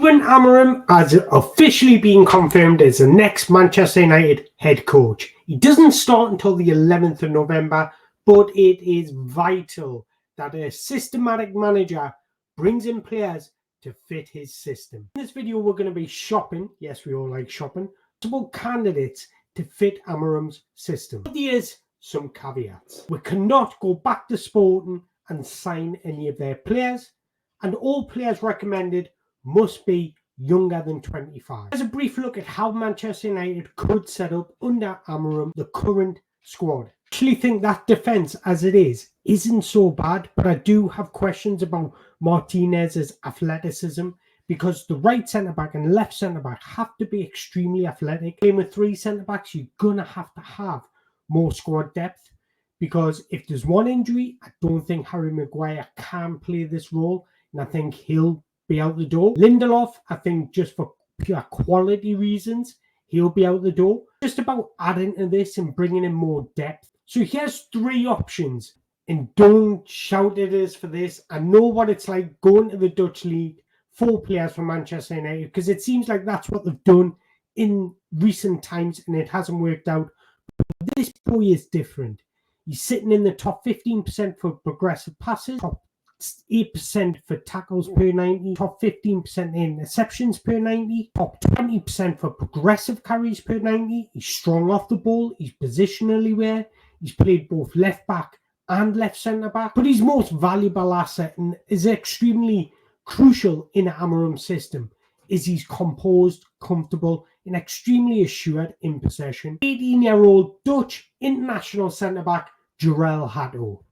Rúben Amorim has officially been confirmed as the next Manchester United head coach. He doesn't start until the 11th of November, but it is vital that a systematic manager brings in players to fit his system. In this video, we're going to be shopping, yes, we all like shopping, possible candidates to fit Amorim's system. But here's some caveats. We cannot go back to Sporting and sign any of their players, and all players recommended must be younger than 25. As a brief look at how Manchester United could set up under Amorim the current squad. I actually think that defence as it isn't so bad, but I do have questions about Martinez's athleticism, because the right centre-back and left centre-back have to be extremely athletic. Playing with three centre-backs, you're going to have more squad depth, because if there's one injury, I don't think Harry Maguire can play this role, and I think he'll be out the door. Lindelof, I think just for pure quality reasons, he'll be out the door. Just about adding to this and bringing in more depth. So here's three options, and don't shout at us for this. I know what it's like going to the Dutch league, 4 players from Manchester United, because it seems like that's what they've done in recent times and it hasn't worked out. But this boy is different. He's sitting in the top 15% for progressive passes, top 8% for tackles per 90, top 15% in interceptions per 90, top 20% for progressive carries per 90. He's strong off the ball, he's positionally aware, he's played both left back and left centre back, but his most valuable asset and is extremely crucial in Amorim's system is he's composed, comfortable, and extremely assured in possession. 18-year-old Dutch international centre back Jurel Hato.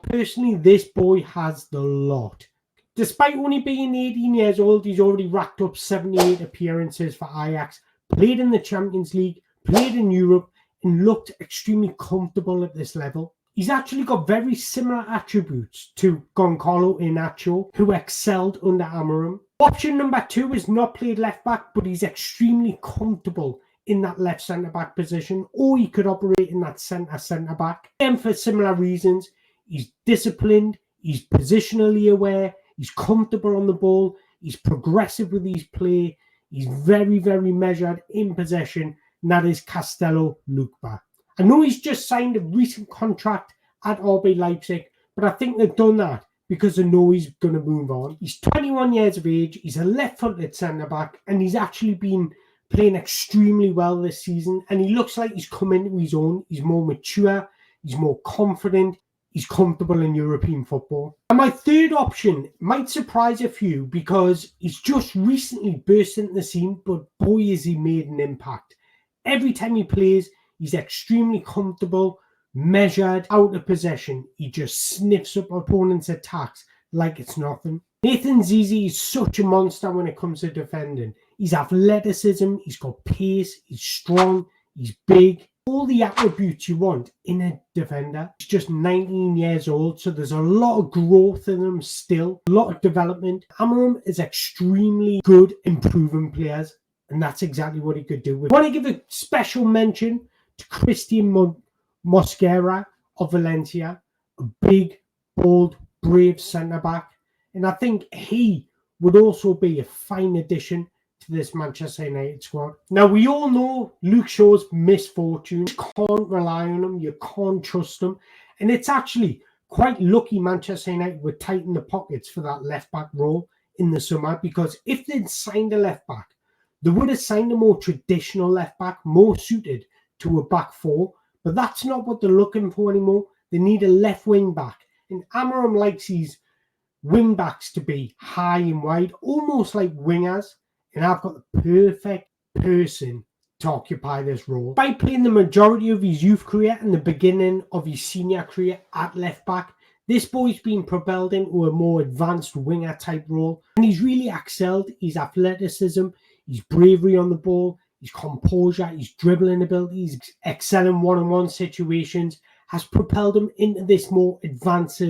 Personally, this boy has the lot. Despite only being 18 years old, he's already racked up 78 appearances for Ajax, played in the Champions League, played in Europe, and looked extremely comfortable at this level. He's actually got very similar attributes to Goncalo Iheanacho, who excelled under Amorim. Option number 2 is not played left back, but he's extremely comfortable in that left centre-back position, or he could operate in that centre-back. And for similar reasons, he's disciplined, he's positionally aware, he's comfortable on the ball, he's progressive with his play, he's very, very measured in possession, and that is Castello Lukeba. I know he's just signed a recent contract at RB Leipzig, but I think they've done that because they know he's going to move on. He's 21 years of age, he's a left-footed centre-back, and he's actually been playing extremely well this season, and he looks like he's come into his own. He's more mature, he's more confident, he's comfortable in European football. And my third option might surprise a few because he's just recently burst into the scene, but boy, has he made an impact. Every time he plays, he's extremely comfortable, measured, out of possession. He just sniffs up opponents' attacks like it's nothing. Nathan Zizi is such a monster when it comes to defending. He's athleticism, he's got pace, he's strong, he's big. All the attributes you want in a defender. He's just 19 years old, so there's a lot of growth in him still, a lot of development. Amorim is extremely good improving players, and that's exactly what he could do. I want to give a special mention to Christian Mosquera of Valencia, a big, bold, brave centre-back, and I think he would also be a fine addition to this Manchester United squad. Now, we all know Luke Shaw's misfortune. You can't rely on him. You can't trust him. And it's actually quite lucky Manchester United would tighten the pockets for that left-back role in the summer, because if they'd signed a left-back, they would have signed a more traditional left-back, more suited to a back four. But that's not what they're looking for anymore. They need a left wing-back. And Amorim likes his wing-backs to be high and wide, almost like wingers. And I've got the perfect person to occupy this role. By playing the majority of his youth career and the beginning of his senior career at left back, this boy's been propelled into a more advanced winger type role. And he's really excelled. His athleticism, his bravery on the ball, his composure, his dribbling ability, his excelling one-on-one situations has propelled him into this more advanced,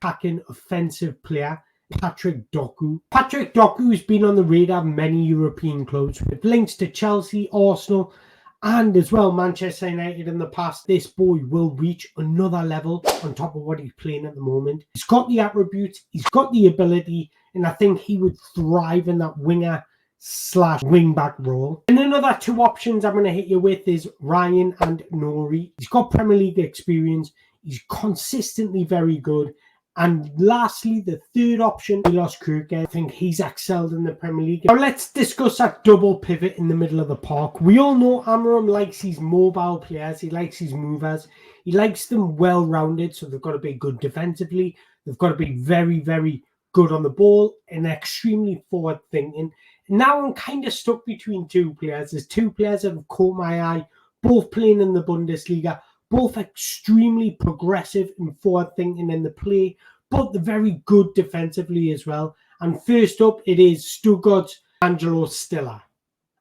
attacking, offensive player. Patrick Doku. Patrick Doku has been on the radar of many European clubs with links to Chelsea, Arsenal, and as well Manchester United in the past. This boy will reach another level on top of what he's playing at the moment. He's got the attributes, he's got the ability, and I think he would thrive in that winger slash wing back role. And another two options I'm going to hit you with is Ryan and Nori. He's got Premier League experience. He's consistently very good. And lastly, the third option, Milos Krujčí. I think he's excelled in the Premier League. Now let's discuss that double pivot in the middle of the park. We all know Amorim likes his mobile players. He likes his movers. He likes them well-rounded, so they've got to be good defensively. They've got to be very, very good on the ball and extremely forward-thinking. Now I'm kind of stuck between two players. There's two players that have caught my eye, both playing in the Bundesliga, both extremely progressive and forward-thinking in the play, but they're very good defensively as well. And first up, it is Stuttgart's Angelo Stiller.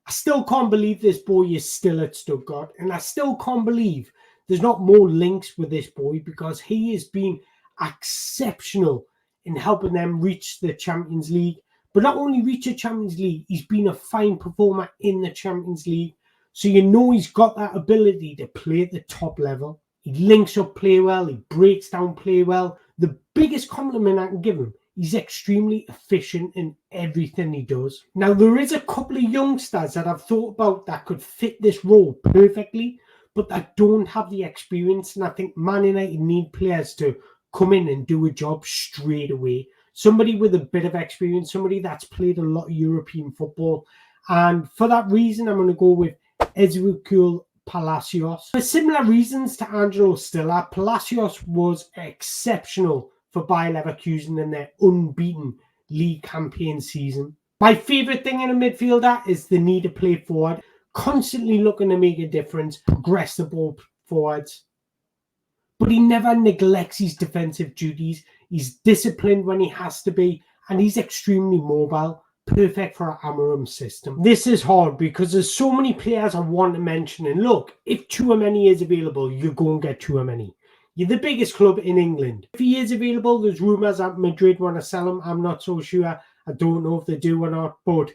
I still can't believe this boy is still at Stuttgart, and I still can't believe there's not more links with this boy because he has been exceptional in helping them reach the Champions League. But not only reach the Champions League, he's been a fine performer in the Champions League. So you know he's got that ability to play at the top level. He links up play well. He breaks down play well. The biggest compliment I can give him, he's extremely efficient in everything he does. Now, there is a couple of youngsters that I've thought about that could fit this role perfectly, but that don't have the experience. And I think Man United need players to come in and do a job straight away. Somebody with a bit of experience, somebody that's played a lot of European football. And for that reason, I'm going to go with Ezequiel Palacios. For similar reasons to Angelo Stiller, Palacios was exceptional for Bayer Leverkusen in their unbeaten league campaign season. My favourite thing in a midfielder is the need to play forward, constantly looking to make a difference, progress the ball forwards. But he never neglects his defensive duties. He's disciplined when he has to be, and he's extremely mobile. Perfect for an Amorim system. This is hard because there's so many players I want to mention. And look, if Tchouaméni is available, you go and get Tchouaméni. You're the biggest club in England. If he is available, there's rumours that Madrid want to sell him. I'm not so sure. I don't know if they do or not. But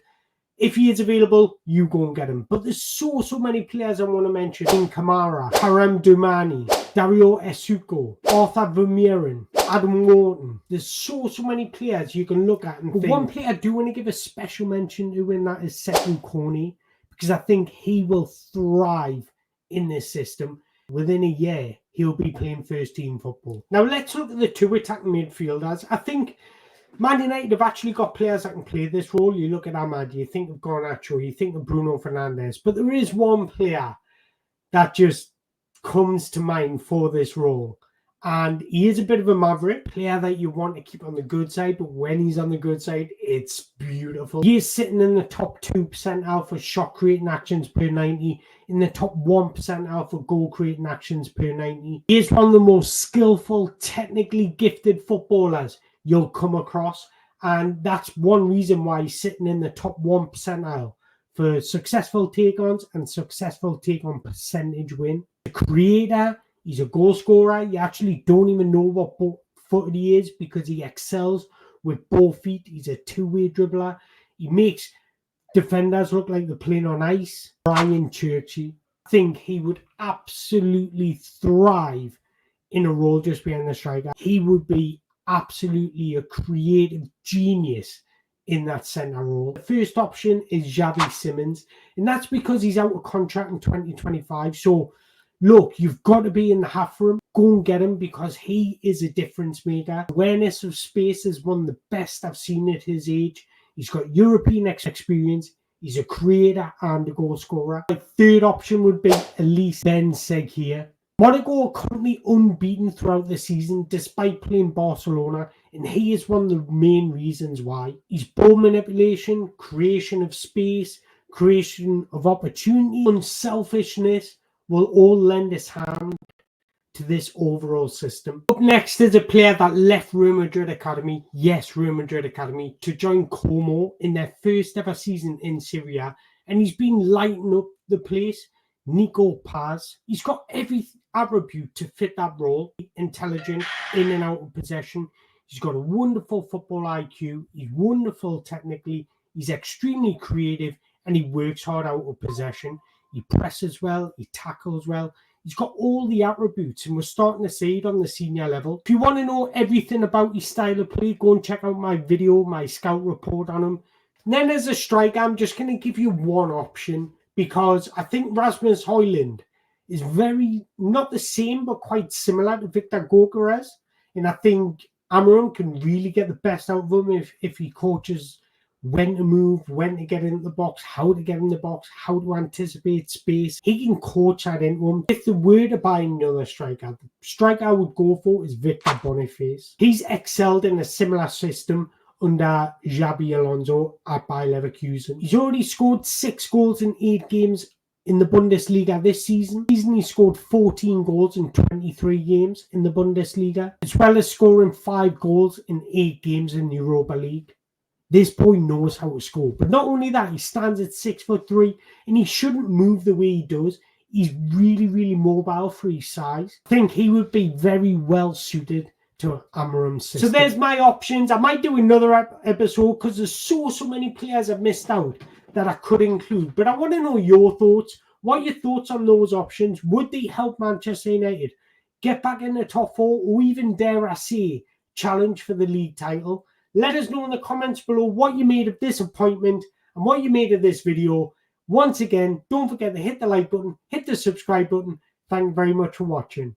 if he is available, you go and get him. But there's so many players I want to mention. In Kamara, Karim Doumani, Dario Esuko, Arthur Vermeeren, Adam Wharton. There's so many players you can look at and think. One player I do want to give a special mention to, and that is Sekou Kone, because I think he will thrive in this system. Within a year, he'll be playing first-team football. Now, let's look at the two attacking midfielders. I think Man United have actually got players that can play this role. You look at Ahmad, you think of Garnacho, you think of Bruno Fernandes. But there is one player that just comes to mind for this role. And he is a bit of a maverick player that you want to keep on the good side. But when he's on the good side, it's beautiful. He is sitting in the top 2% for shot creating actions per 90. In the top 1% for goal creating actions per 90. He is one of the most skillful, technically gifted footballers you'll come across, and that's one reason why he's sitting in the top 1% for successful take-ons and successful take-on percentage win. A creator, he's a goal scorer. You actually don't even know what footed he is because he excels with both feet. He's a two-way dribbler. He makes defenders look like they're playing on ice. Ryan Churchy, I think he would absolutely thrive in a role just behind the striker. He would be absolutely a creative genius in that centre role. The first option is Xavi Simons, and that's because he's out of contract in 2025. So, look, you've got to be in the half for him. Go and get him because he is a difference maker. Awareness of space is one of the best I've seen at his age. He's got European experience. He's a creator and a goal scorer. The third option would be Elise Ben Seguier. Monaco are currently unbeaten throughout the season despite playing Barcelona, and he is one of the main reasons why. His ball manipulation, creation of space, creation of opportunity, unselfishness will all lend his hand to this overall system. Up next is a player that left Real Madrid Academy, yes, Real Madrid Academy, to join Como in their first ever season in Serie A, and he's been lighting up the place. Nico Paz. He's got every attribute to fit that role. Intelligent, in and out of possession. He's got a wonderful football IQ. He's wonderful technically. He's extremely creative and he works hard out of possession. He presses well. He tackles well. He's got all the attributes and we're starting to see it on the senior level. If you want to know everything about his style of play, go and check out my video, my scout report on him. And then as a striker, I'm just going to give you one option because I think Rasmus Højlund is very, not the same, but quite similar to Victor Gyökeres. And I think Amorim can really get the best out of him if he coaches when to move, when to get into the box, how to get in the box, how to anticipate space. He can coach that into him. If there were to buy another striker, the striker I would go for is Victor Boniface. He's excelled in a similar system under Xabi Alonso at Bayer Leverkusen. He's already scored 6 goals in 8 games in the Bundesliga this season. He scored 14 goals in 23 games in the Bundesliga, as well as scoring 5 goals in 8 games in the Europa League. This boy knows how to score. But not only that, he stands at 6'3", and he shouldn't move the way he does. He's really, really mobile for his size. I think he would be very well suited to Amorim's system. So there's my options. I might do another episode because there's so many players I've missed out that I could include. But I want to know your thoughts. What are your thoughts on those options? Would they help Manchester United get back in the top 4 or even, dare I say, challenge for the league title? Let us know in the comments below what you made of this appointment and what you made of this video. Once again, don't forget to hit the like button, hit the subscribe button. Thank you very much for watching.